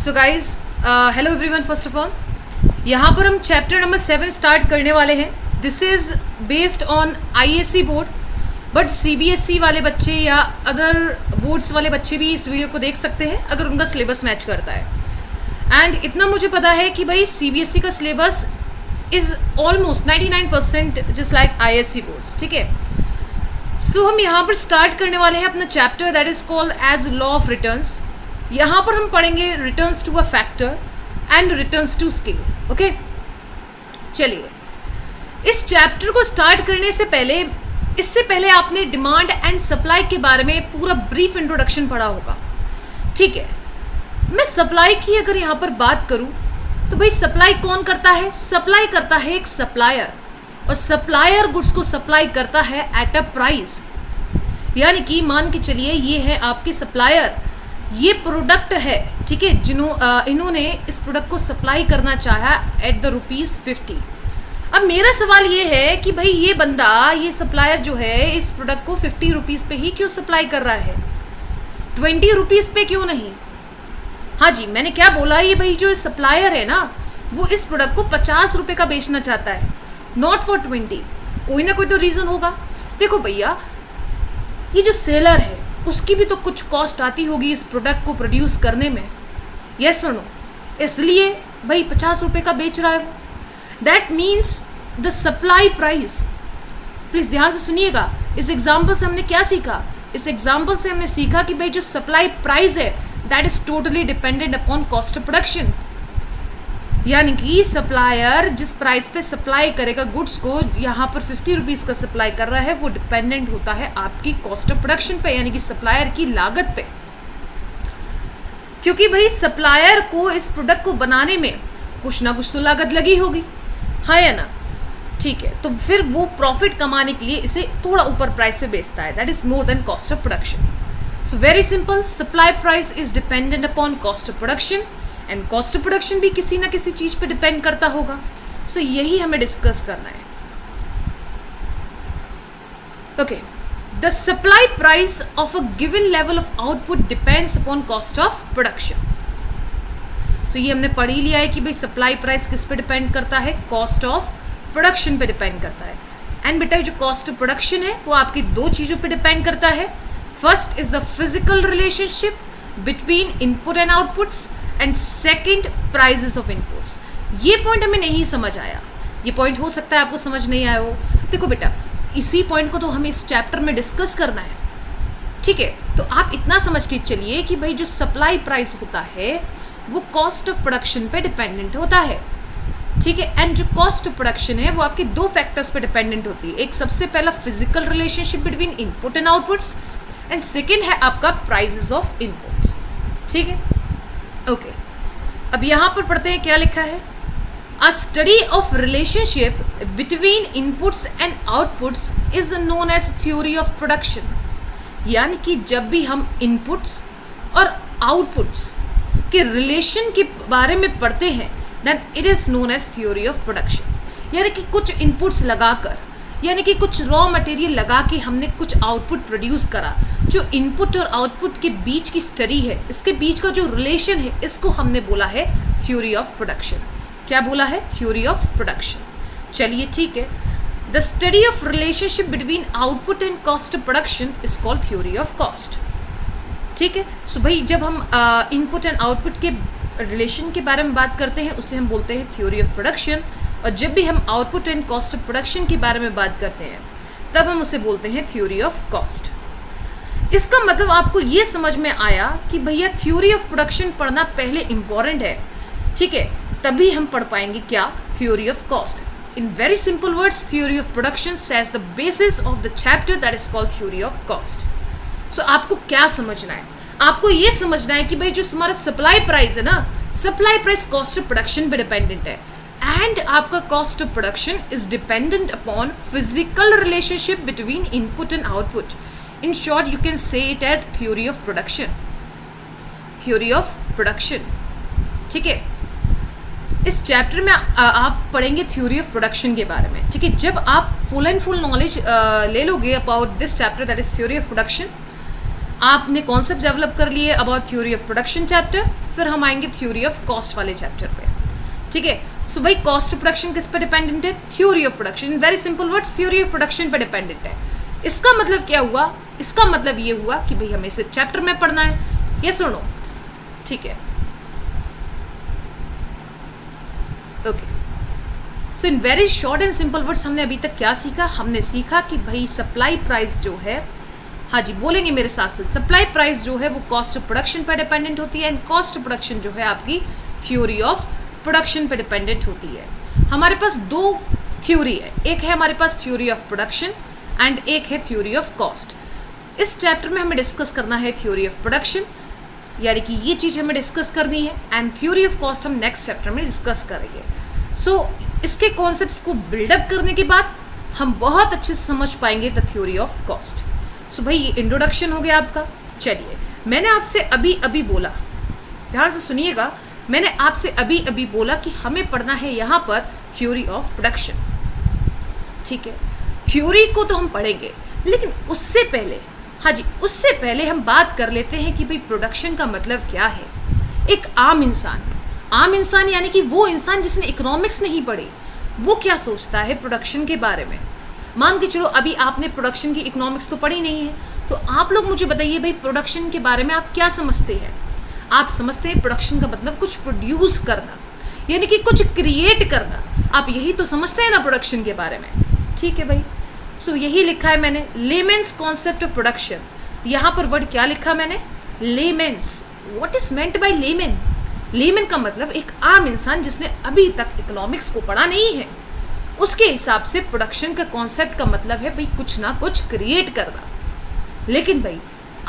So guys hello everyone, first of all यहाँ पर हम चैप्टर नंबर 7 स्टार्ट करने वाले हैं. This is based on ISC board, but CBSE वाले बच्चे या अदर बोर्ड्स वाले बच्चे भी इस वीडियो को देख सकते हैं अगर उनका सिलेबस मैच करता है. एंड इतना मुझे पता है कि भाई सीबीएसई का syllabus is almost 99% just like ISC boards. ठीक है, सो हम यहाँ पर स्टार्ट करने वाले हैं अपना chapter that is called as law of returns. यहाँ पर हम पढ़ेंगे returns to a factor and returns to scale. Okay, चलिए इस चैप्टर को स्टार्ट करने से पहले, इससे पहले आपने डिमांड एंड सप्लाई के बारे में पूरा ब्रीफ इंट्रोडक्शन पढ़ा होगा. ठीक है, मैं सप्लाई की अगर यहाँ पर बात करूँ तो भाई सप्लाई कौन करता है? सप्लाई करता है एक सप्लायर, और सप्लायर गुड्स को सप्लाई करता है एट अ प्राइस. यानी कि मान के चलिए ये है आपके सप्लायर, ये प्रोडक्ट है, ठीक है, इन्होंने इस प्रोडक्ट को सप्लाई करना चाहा एट द ₹50. अब मेरा सवाल ये है कि भाई ये बंदा, ये सप्लायर जो है इस प्रोडक्ट को ₹50 पे ही क्यों सप्लाई कर रहा है, ₹20 पे क्यों नहीं? हाँ जी, मैंने क्या बोला, ये भाई जो सप्लायर है ना वो इस प्रोडक्ट को ₹50 का बेचना चाहता है, नॉट फॉर 20. कोई ना कोई तो रीज़न होगा. देखो भैया, ये जो सेलर है उसकी भी तो कुछ कॉस्ट आती होगी इस प्रोडक्ट को प्रोड्यूस करने में. यस और नो? इसलिए भाई ₹50 का बेच रहा है वो. That means the supply price. Please ध्यान से सुनिएगा. इस एग्जाम्पल से हमने क्या सीखा? इस एग्जाम्पल से हमने सीखा कि भाई जो सप्लाई प्राइस है that is totally dependent upon cost of production. यानी कि सप्लायर जिस प्राइस पे सप्लाई करेगा गुड्स को, यहाँ पर ₹50 का सप्लाई कर रहा है, वो डिपेंडेंट होता है आपकी कॉस्ट ऑफ प्रोडक्शन पे, यानी कि सप्लायर की लागत पे. क्योंकि भाई सप्लायर को इस प्रोडक्ट को बनाने में कुछ ना कुछ तो लागत लगी होगी, हाँ या ना? ठीक है, तो फिर वो प्रॉफिट कमाने के लिए इसे थोड़ा ऊपर प्राइस पे बेचता है. That is more than cost of production. So very simple, supply price is dependent upon cost of production and cost of production भी किसी ना किसी चीज़ पे डिपेंड करता होगा. सो यही हमें डिस्कस करना है. Okay, the supply price of a given level of output depends upon cost of production. So ये हमने पढ़ ही लिया है कि भाई सप्लाई प्राइस किस पे डिपेंड करता है? कॉस्ट ऑफ प्रोडक्शन पे डिपेंड करता है. एंड बेटा जो कॉस्ट ऑफ प्रोडक्शन है वो आपकी दो चीज़ों पे डिपेंड करता है. First is the physical relationship between input and outputs, and second prices of inputs. ये पॉइंट हमें नहीं समझ आया. ये पॉइंट हो सकता है आपको समझ नहीं आया हो. देखो बेटा, इसी पॉइंट को तो हमें इस चैप्टर में डिस्कस करना है. ठीक है, तो आप इतना समझ के चलिए कि भाई जो सप्लाई प्राइस होता है वो कॉस्ट ऑफ प्रोडक्शन पे डिपेंडेंट होता है. ठीक है, एंड जो कॉस्ट ऑफ प्रोडक्शन है वो आपके दो फैक्टर्स पे डिपेंडेंट होती है. एक सबसे पहला physical relationship between input and outputs, and second है आपका प्राइजेस ऑफ इनपुट्स. ठीक है, ओके, अब यहाँ पर पढ़ते हैं क्या लिखा है. A study of relationship between inputs and outputs is known as theory of production. यानी कि जब भी हम इनपुट्स और आउटपुट्स के रिलेशन के बारे में पढ़ते हैं then it is known as theory of production. यानी कि कुछ इनपुट्स लगाकर, यानी कि कुछ रॉ मटेरियल लगा के हमने कुछ आउटपुट प्रोड्यूस करा. जो इनपुट और आउटपुट के बीच की स्टडी है, इसके बीच का जो रिलेशन है, इसको हमने बोला है थ्योरी ऑफ प्रोडक्शन. क्या बोला है? Theory of production. चलिए ठीक है, the study of relationship between output and cost of production is called theory of cost. ठीक है, सो भाई जब हम इनपुट एंड आउटपुट के रिलेशन के बारे में बात करते हैं उसे हम बोलते हैं थ्योरी ऑफ प्रोडक्शन, और जब भी हम output and cost of production के बारे में बात करते हैं तब हम उसे बोलते हैं थ्योरी ऑफ कॉस्ट. इसका मतलब आपको ये समझ में आया कि भैया थ्योरी ऑफ प्रोडक्शन पढ़ना पहले इंपॉर्टेंट है. ठीक है, तभी हम पढ़ पाएंगे क्या? Theory of cost. In very simple words, theory of production says the basis of the chapter that is called theory of cost. So आपको क्या समझना है? आपको ये समझना है कि भाई जो हमारा सप्लाई प्राइस है ना, supply price cost of production पे डिपेंडेंट है, एंड आपका cost of production is dependent upon physical relationship between input and output. In short, you can say it as theory of production. Theory of production. ठीक है, इस chapter में आप पढ़ेंगे theory of production के बारे में. ठीक है, जब आप फुल एंड फुल नॉलेज ले लोगे about this chapter that is theory of production, आपने कॉन्सेप्ट डेवलप कर लिए about theory of production chapter, फिर हम आएंगे थ्योरी ऑफ कॉस्ट वाले चैप्टर पे, ठीक है। सो भाई कॉस्ट ऑफ प्रोडक्शन किस पे डिपेंडेंट है? Theory of production. In very simple words, theory of production पे डिपेंडेंट है। इसका मतलब क्या हुआ? इसका मतलब ये हुआ कि भाई हमें इसे चैप्टर में पढ़ना है, ये सुनो, ठीक है। Okay, so in very short and simple words हमने अभी तक क्या सीखा? हमने सीखा कि भाई सप्लाई प्राइस जो है, हाँ जी बोलेंगे मेरे साथ साथ, सप्लाई प्राइस जो है वो कॉस्ट ऑफ प्रोडक्शन पर डिपेंडेंट होती है, एंड कॉस्ट ऑफ प्रोडक्शन जो है आपकी थ्योरी ऑफ प्रोडक्शन पर डिपेंडेंट होती है। हमारे पास दो थ्योरी है, एक है हमारे पास थ्योरी ऑफ प्रोडक्शन एंड एक है थ्योरी ऑफ कॉस्ट। इस चैप्टर में हमें डिस्कस करना है थ्योरी ऑफ प्रोडक्शन, यानी कि ये चीज़ हमें डिस्कस करनी है, एंड थ्योरी ऑफ कॉस्ट हम नेक्स्ट चैप्टर में डिस्कस करेंगे। सो इसके कॉन्सेप्ट्स को बिल्डअप करने के बाद हम बहुत अच्छे से समझ पाएंगे द थ्योरी ऑफ कॉस्ट। सो भाई ये इंट्रोडक्शन हो गया आपका। चलिए, मैंने आपसे अभी अभी बोला, ध्यान से सुनिएगा, मैंने आपसे अभी अभी बोला कि हमें पढ़ना है यहाँ पर थ्योरी ऑफ प्रोडक्शन, ठीक है। थ्योरी को तो हम पढ़ेंगे, लेकिन उससे पहले, हाँ जी उससे पहले हम बात कर लेते हैं कि भाई प्रोडक्शन का मतलब क्या है। एक आम इंसान यानी कि वो इंसान जिसने इकोनॉमिक्स नहीं पढ़ी, वो क्या सोचता है प्रोडक्शन के बारे में। मान के चलो अभी आपने प्रोडक्शन की इकोनॉमिक्स तो पढ़ी नहीं है, तो आप लोग मुझे बताइए भाई प्रोडक्शन के बारे में आप क्या समझते हैं। आप समझते हैं प्रोडक्शन का मतलब कुछ प्रोड्यूस करना, यानी कि कुछ क्रिएट करना, आप यही तो समझते हैं ना प्रोडक्शन के बारे में, ठीक है भाई। सो यही लिखा है मैंने, लेमेंस कॉन्सेप्ट ऑफ प्रोडक्शन। यहाँ पर वर्ड क्या लिखा मैंने? Layman's. What is meant bye layman? Layman का मतलब एक आम इंसान जिसने अभी तक इकोनॉमिक्स को पढ़ा नहीं है, उसके हिसाब से प्रोडक्शन का कॉन्सेप्ट का मतलब है भाई कुछ ना कुछ क्रिएट करना। लेकिन भाई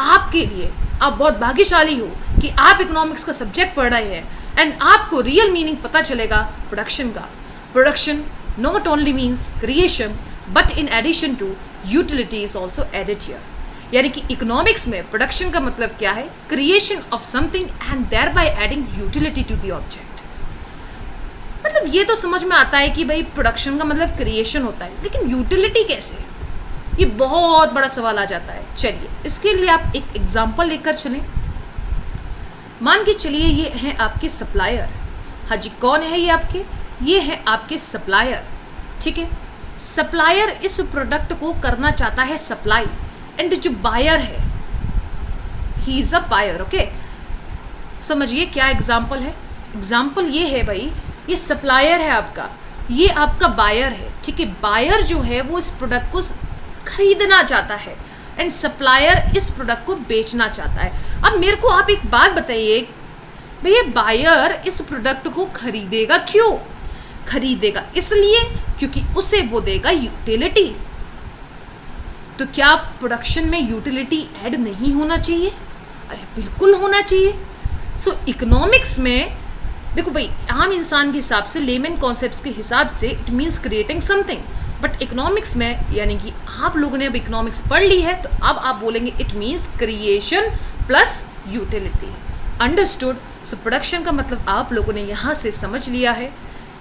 आपके लिए, आप बहुत भाग्यशाली हो कि आप इकोनॉमिक्स का सब्जेक्ट पढ़ रहे हैं, एंड आपको रियल मीनिंग पता चलेगा प्रोडक्शन का। Production not only means creation, but in addition to utility is also added here. यानी कि इकोनॉमिक्स में प्रोडक्शन का मतलब क्या है? Creation of something and thereby adding utility to the object. मतलब ये तो समझ में आता है कि भाई प्रोडक्शन का मतलब क्रिएशन होता है, लेकिन यूटिलिटी कैसे? ये बहुत बड़ा सवाल आ जाता है। चलिए इसके लिए आप एक एग्जांपल लेकर चलें। मान के चलिए ये हैं आपके सप्लायर। हाँ जी, कौन है ये आपके? ये है आपके सप्लायर, ठीक है। सप्लायर इस प्रोडक्ट को करना चाहता है सप्लाई, एंड जो बायर है he is a buyer. Okay, समझिए क्या एग्जाम्पल है। एग्जाम्पल ये है भाई, ये सप्लायर है आपका, ये आपका बायर है, ठीक है। बायर जो है वो इस प्रोडक्ट को खरीदना चाहता है, एंड सप्लायर इस प्रोडक्ट को बेचना चाहता है। अब मेरे को आप एक बात बताइए भैया, बायर इस प्रोडक्ट को खरीदेगा क्यों? खरीदेगा इसलिए क्योंकि उसे वो देगा यूटिलिटी। तो क्या प्रोडक्शन में यूटिलिटी ऐड नहीं होना चाहिए? अरे बिल्कुल होना चाहिए। सो इकोनॉमिक्स में देखो भाई, आम इंसान के हिसाब से, लेमन कॉन्सेप्ट्स के हिसाब से it means creating something, but economics में, यानी कि आप लोगों ने अब इकोनॉमिक्स पढ़ ली है, तो अब आप बोलेंगे it means creation plus utility. Understood? So production का मतलब आप लोगों ने यहाँ से समझ लिया है।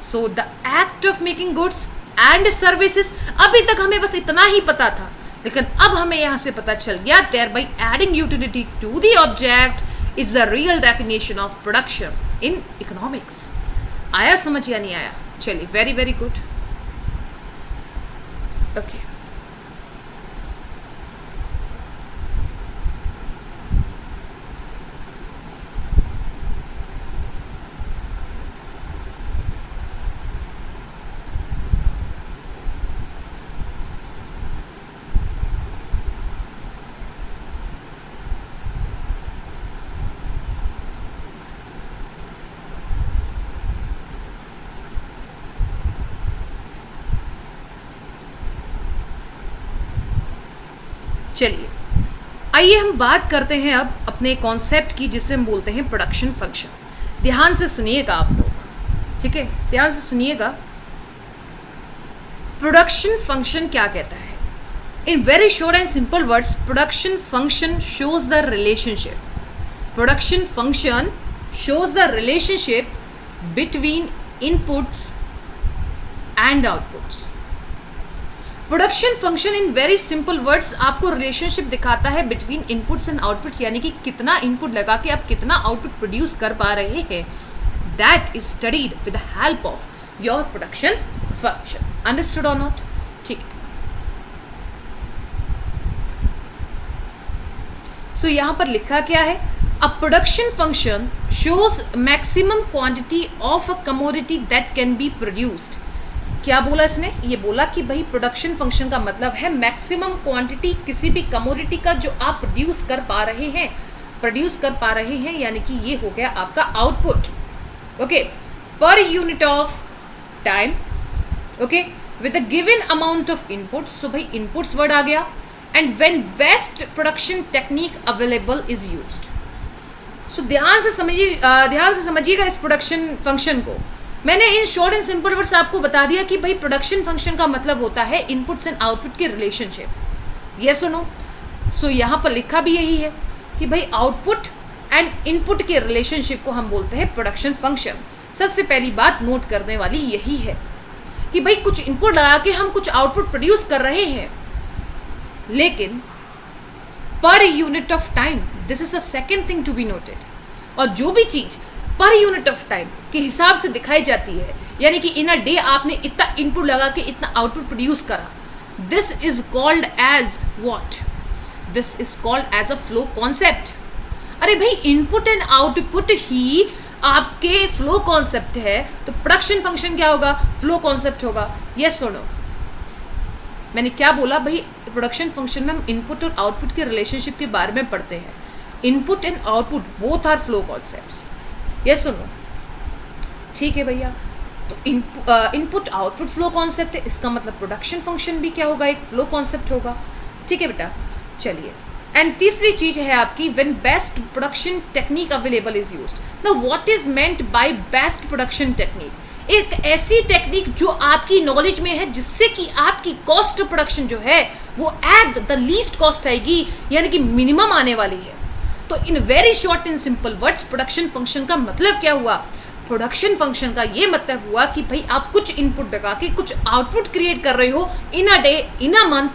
So the act of making goods and services, अभी तक हमें बस इतना ही पता था, लेकिन अब हमें यहाँ से पता चल गया thereby adding utility to the object is the real definition of production in economics. आया समझ या नहीं आया? चलिए, वेरी वेरी गुड। ओके, चलिए आइए हम बात करते हैं अब अपने कॉन्सेप्ट की, जिसे हम बोलते हैं प्रोडक्शन फंक्शन। ध्यान से सुनिएगा आप लोग, ठीक है, ध्यान से सुनिएगा। प्रोडक्शन फंक्शन क्या कहता है? In very short and simple words, production function shows the relationship. Production function shows the relationship between inputs and outputs. Production function in very simple words आपको रिलेशनशिप दिखाता है बिटवीन इनपुट्स एंड आउटपुट, यानी कि कितना input लगा के आप कितना आउटपुट प्रोड्यूस कर पा रहे हैं. That is studied with the help of your production function. Understood और नॉट? ठीक है. सो यहां पर लिखा क्या है? A production function shows maximum quantity of a commodity that can be produced. क्या बोला इसने? ये बोला कि भाई प्रोडक्शन फंक्शन का मतलब है मैक्सिमम क्वांटिटी किसी भी कमोडिटी का जो आप प्रोड्यूस कर पा रहे हैं, यानी कि ये हो गया आपका output. Okay, per unit of time. Okay, with a given amount of inputs. So भाई इनपुट्स वर्ड आ गया. And when best production technique available is used. So ध्यान से समझिएगा इस प्रोडक्शन फंक्शन को. मैंने in short and simple words आपको बता दिया कि भाई प्रोडक्शन फंक्शन का मतलब होता है इनपुट्स एंड आउटपुट की रिलेशनशिप. ये सुनो. सो यहाँ पर लिखा भी यही है कि भाई आउटपुट एंड इनपुट के रिलेशनशिप को हम बोलते हैं प्रोडक्शन फंक्शन. सबसे पहली बात नोट करने वाली यही है कि भाई कुछ इनपुट लगा के हम कुछ आउटपुट प्रोड्यूस कर रहे हैं, लेकिन पर unit of time, this is a second thing to be noted. और जो भी चीज पर यूनिट ऑफ टाइम के हिसाब से दिखाई जाती है, यानी कि इन अ डे आपने इतना इनपुट लगा के इतना आउटपुट प्रोड्यूस करा, this is called as what? This is called as a flow concept. अरे भाई इनपुट एंड आउटपुट ही आपके फ्लो कॉन्सेप्ट है, तो प्रोडक्शन फंक्शन क्या होगा? फ्लो कॉन्सेप्ट होगा. यस और नो? मैंने क्या बोला? भाई प्रोडक्शन फंक्शन में हम इनपुट और आउटपुट के रिलेशनशिप के बारे में पढ़ते हैं. Input and output both are flow concepts. Yes सुनो, ठीक है भैया. तो इनपुट आउटपुट फ्लो कॉन्सेप्ट है, इसका मतलब प्रोडक्शन फंक्शन भी क्या होगा? एक फ्लो कॉन्सेप्ट होगा. ठीक है बेटा, चलिए. एंड तीसरी चीज है आपकी when best production technique available is used. Now what is meant by best production technique? एक ऐसी टेक्निक जो आपकी नॉलेज में है जिससे कि आपकी कॉस्ट ऑफ प्रोडक्शन जो है वो एट द लीस्ट कॉस्ट आएगी, यानी कि मिनिमम आने वाली है. तो in very short and simple words production function का मतलब क्या हुआ? प्रोडक्शन फंक्शन का ये मतलब हुआ कि भाई आप कुछ इनपुट लगा के कुछ आउटपुट क्रिएट कर रहे हो in a day, in a month.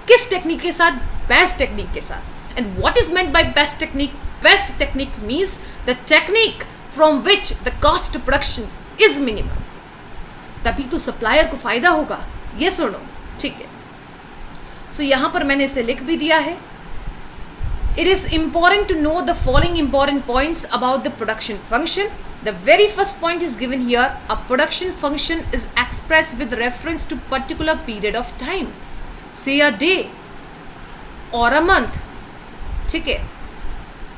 किस टेक्निक के साथ? बेस्ट टेक्निक के साथ. And what is meant by best technique? Best technique means the technique from which the cost of production is minimum. तभी तो सप्लायर को फायदा होगा. ये सुनो, ठीक है. सो यहां पर मैंने इसे लिख भी दिया है. It is important to know the following important points about the production function. The very first point is given here. A production function is expressed with reference to particular period of time, say a day or a month. ठीक है.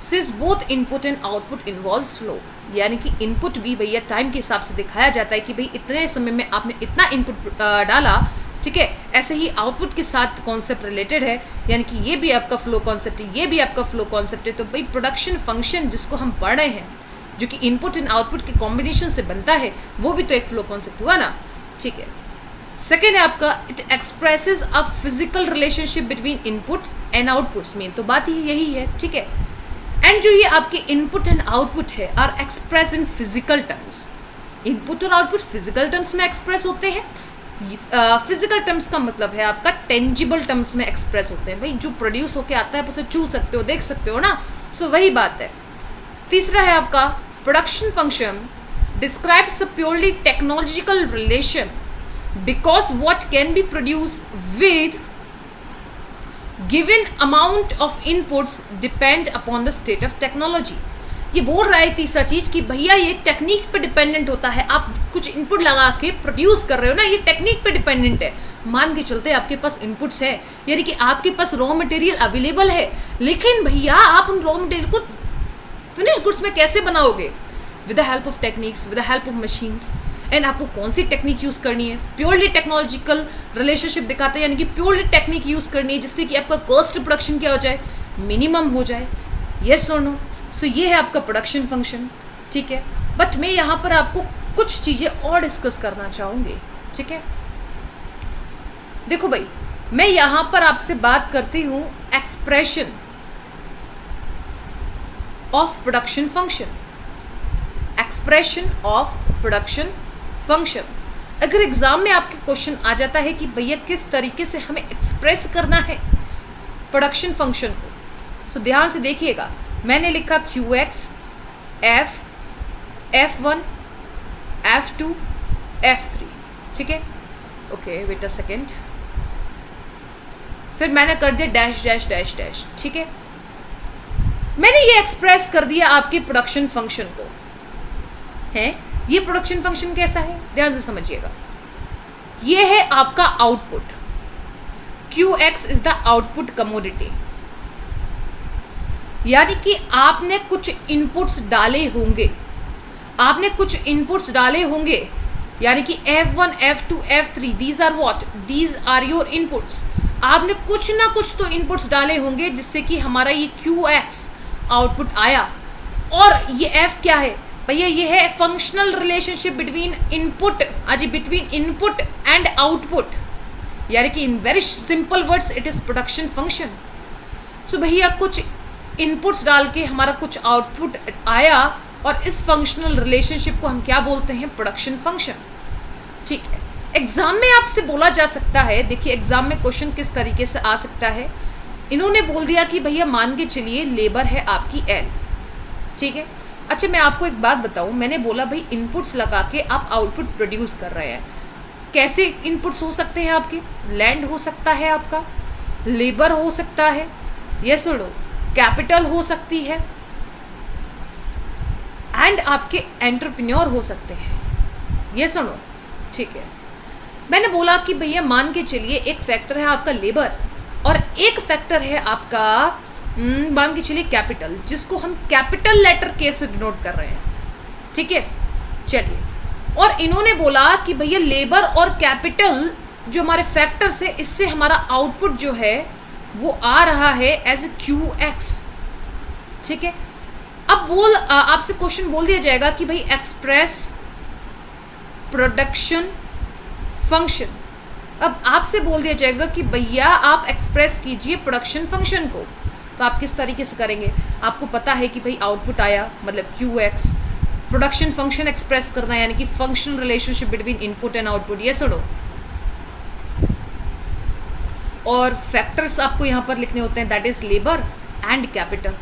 Since both input and output involves flow, यानी कि input भी भैया time के हिसाब से दिखाया जाता है कि भाई इतने समय में आपने इतना इनपुट डाला. ठीक है, ऐसे ही आउटपुट के साथ कॉन्सेप्ट रिलेटेड है, यानी कि ये भी आपका फ्लो कॉन्सेप्ट है, ये भी आपका फ्लो कॉन्सेप्ट है. तो भाई प्रोडक्शन फंक्शन जिसको हम पढ़ रहे हैं, जो कि इनपुट एंड आउटपुट के कॉम्बिनेशन से बनता है, वो भी तो एक फ्लो कॉन्सेप्ट हुआ ना. ठीक है. सेकेंड है आपका it expresses a physical relationship between inputs and outputs. Main तो बात ही यही है. ठीक है. एंड जो ये आपके इनपुट एंड आउटपुट है are express in physical terms. Input और आउटपुट फिजिकल टर्म्स में एक्सप्रेस होते हैं. फिजिकल टर्म्स का मतलब है आपका टेंजिबल टर्म्स में एक्सप्रेस होते हैं. भाई जो प्रोड्यूस होके आता है आप उसे छू सकते हो, देख सकते हो ना. सो वही बात है. तीसरा है आपका production function describes a purely technological relation because what can be produce with given amount of inputs depend upon the state of technology. ये बोल रहा है तीसरा चीज कि भैया ये टेक्निक पे डिपेंडेंट होता है. आप कुछ इनपुट लगा के प्रोड्यूस कर रहे हो ना, ये टेक्निक पे डिपेंडेंट है. मान के चलते आपके पास इनपुट्स है, यानी कि आपके पास रॉ मटेरियल अवेलेबल है, लेकिन भैया आप उन रॉ मटेरियल को फिनिश गुड्स में कैसे बनाओगे? With the help of techniques, with the help of machines. And आपको कौन सी टेक्निक यूज करनी है? प्योरली टेक्नोलॉजिकल रिलेशनशिप दिखाते हैं, यानी कि प्योरली टेक्निक यूज करनी है जिससे कि आपका कॉस्ट प्रोडक्शन क्या हो जाए? मिनिमम हो जाए. यस और नो? सो ये है आपका प्रोडक्शन फंक्शन. ठीक है. बट मैं यहाँ पर आपको कुछ चीज़ें और डिस्कस करना चाहूँगी. ठीक है. देखो भाई, मैं यहाँ पर आपसे बात करती हूँ expression of production function. Expression of production function. अगर एग्जाम में आपके क्वेश्चन आ जाता है कि भैया किस तरीके से हमें एक्सप्रेस करना है प्रोडक्शन फंक्शन को, सो ध्यान से देखिएगा, मैंने लिखा QX F F1 F2 F3, ठीक है, ओके वेट अ सेकेंड, फिर मैंने कर दिया डैश डैश डैश डैश, ठीक है, मैंने ये एक्सप्रेस कर दिया आपके प्रोडक्शन फंक्शन को। है ये प्रोडक्शन फंक्शन कैसा है, ध्यान से समझिएगा, ये है आपका output, QX is the output commodity, यानी कि आपने कुछ इनपुट्स डाले होंगे, आपने कुछ इनपुट्स डाले होंगे, यानी कि F1 F2 F3 these are what, these are your inputs, आपने कुछ ना कुछ तो इनपुट्स डाले होंगे जिससे कि हमारा ये QX आउटपुट आया। और ये F क्या है भैया, ये है फंक्शनल रिलेशनशिप बिटवीन इनपुट, आज बिटवीन इनपुट एंड आउटपुट, यानी कि in very simple words it is production function. So भैया कुछ इनपुट्स डाल के हमारा कुछ आउटपुट आया, और इस फंक्शनल रिलेशनशिप को हम क्या बोलते हैं, प्रोडक्शन फंक्शन, ठीक है। एग्जाम में आपसे बोला जा सकता है, देखिए एग्जाम में क्वेश्चन किस तरीके से आ सकता है, इन्होंने बोल दिया कि भैया मान के चलिए लेबर है आपकी L, ठीक है। अच्छा मैं आपको एक बात बताऊं, मैंने बोला भाई इनपुट्स लगा के आप आउटपुट प्रोड्यूस कर रहे हैं, कैसे इनपुट्स हो सकते हैं आपके, लैंड हो सकता है आपका, लेबर हो सकता है, ये सुनो कैपिटल हो सकती है, एंड आपके एंटरप्रेन्योर हो सकते हैं, ये सुनो, ठीक है। मैंने बोला कि भैया मान के चलिए एक फैक्टर है आपका लेबर, और एक फैक्टर है आपका मान के चलिए कैपिटल, जिसको हम कैपिटल लेटर के से डिनोट कर रहे हैं, ठीक है। चलिए, और इन्होंने बोला कि भैया लेबर और कैपिटल जो हमारे फैक्टर्स है, इससे हमारा आउटपुट जो है वो आ रहा है एज QX, ठीक है। अब आपसे क्वेश्चन बोल दिया जाएगा कि भाई एक्सप्रेस प्रोडक्शन फंक्शन, अब आपसे बोल दिया जाएगा कि भैया आप एक्सप्रेस कीजिए प्रोडक्शन फंक्शन को, तो आप किस तरीके से करेंगे, आपको पता है कि भाई आउटपुट आया मतलब QX, प्रोडक्शन फंक्शन एक्सप्रेस करना यानी कि functional relationship between input and output, ये सुनो, और फैक्टर्स आपको यहाँ पर लिखने होते हैं, that is labour and capital.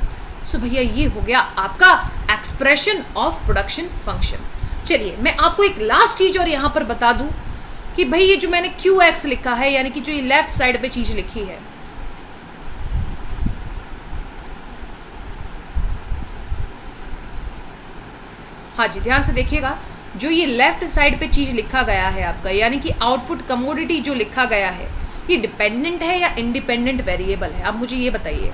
So भैया ये हो गया आपका एक्सप्रेशन ऑफ प्रोडक्शन फंक्शन। चलिए मैं आपको एक लास्ट चीज और यहाँ पर बता दूं कि भाई ये जो मैंने QX लिखा है, यानी कि जो ये लेफ्ट साइड पे चीज लिखी है, हाँ जी ध्यान से देखिएगा, जो ये लेफ्ट साइड पे चीज लिखा गया है आपका, यानी कि आउटपुट कमोडिटी जो लिखा गया है, ये डिपेंडेंट है या इंडिपेंडेंट वेरिएबल है, आप मुझे ये बताइए।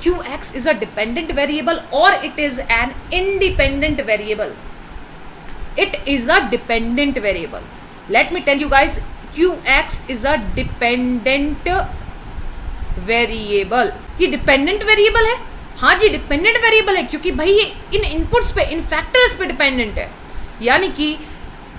QX is a dependent variable और it is an independent variable? It is a dependent variable. Let me tell you guys, QX is a dependent variable. ये डिपेंडेंट वेरिएबल है, हाँ जी डिपेंडेंट वेरिएबल है, क्योंकि भाई ये इन इनपुट्स पे, इन फैक्टर्स पे डिपेंडेंट है, यानी कि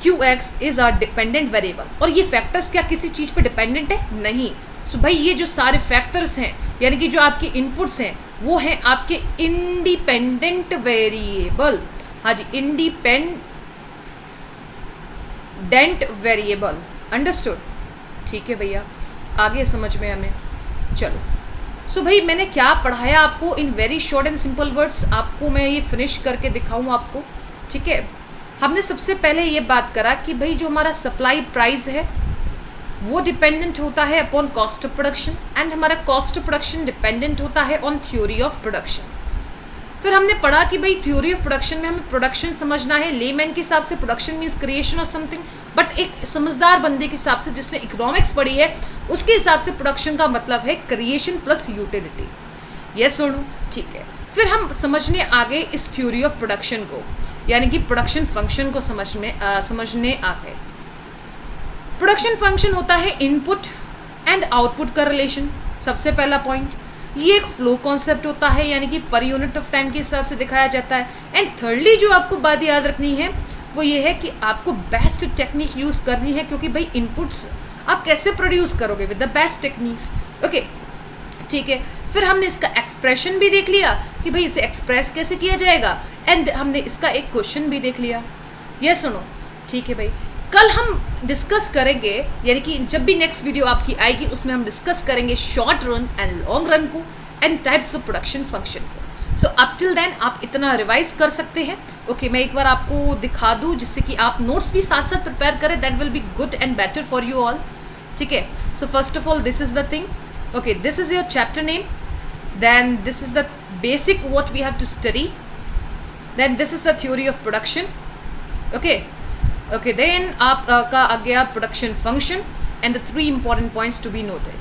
QX is a dependent variable. और ये फैक्टर्स क्या किसी चीज पे डिपेंडेंट है? नहीं। सो भाई ये जो सारे फैक्टर्स हैं, यानी कि जो आपके इनपुट्स हैं, वो हैं आपके इंडिपेंडेंट वेरिएबल। हाँ जी, इंडिपेंडेंट वेरिएबल, अंडरस्टूड? ठीक है भैया, आगे समझ में हमें। चलो सो भाई मैंने क्या पढ़ाया आपको in very short and simple words, आपको मैं ये फिनिश करके दिखाऊं आपको, ठीक है। हमने सबसे पहले ये बात करा कि भाई जो हमारा सप्लाई प्राइस है वो डिपेंडेंट होता है upon cost of production, and हमारा कॉस्ट ऑफ प्रोडक्शन डिपेंडेंट होता है ऑन थ्योरी ऑफ प्रोडक्शन। फिर हमने पढ़ा कि भाई थ्योरी ऑफ प्रोडक्शन में हमें प्रोडक्शन समझना है, लेमैन के हिसाब से production means creation of something, but एक समझदार बंदे के हिसाब से जिसने इकोनॉमिक्स पढ़ी है उसके हिसाब से प्रोडक्शन का मतलब है क्रिएशन प्लस यूटिलिटी। ये सुनो, ठीक है। फिर हम समझने आगे इस थ्योरी ऑफ प्रोडक्शन को, यानी कि प्रोडक्शन फंक्शन को समझने आ गए। प्रोडक्शन फंक्शन होता है इनपुट एंड आउटपुट का रिलेशन, सबसे पहला पॉइंट। ये एक फ्लो कॉन्सेप्ट होता है, यानी कि पर यूनिट ऑफ टाइम के हिसाब से दिखाया जाता है। एंड थर्डली जो आपको बात याद रखनी है वो ये है कि आपको बेस्ट टेक्निक यूज़ करनी है, क्योंकि भाई इनपुट्स आप कैसे प्रोड्यूस करोगे with the best techniques, okay ठीक है। फिर हमने इसका एक्सप्रेशन भी देख लिया कि भाई इसे एक्सप्रेस कैसे किया जाएगा, एंड हमने इसका एक क्वेश्चन भी देख लिया। ये सुनो, ठीक है भाई, कल हम डिस्कस करेंगे, यानी कि जब भी नेक्स्ट वीडियो आपकी आएगी उसमें हम डिस्कस करेंगे short run and long run को and types of production function को। सो अप टिल देन आप इतना रिवाइज कर सकते हैं। ओके, मैं एक बार आपको दिखा दूं जिससे कि आप नोट्स भी साथ साथ प्रिपेयर करें, that will be good and better for you all. ठीक है, so first of all this is the thing. Okay, this is your chapter name, then this is the basic what we have to study, then this is the theory of production. Okay, then आपका आ गया production function and the 3 important points to be noted,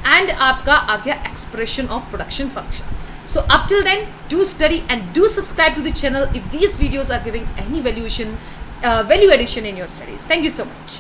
and आपका आ गया expression of production function. So up till then, do study and do subscribe to the channel if these videos are giving any value addition in your studies. Thank you so much.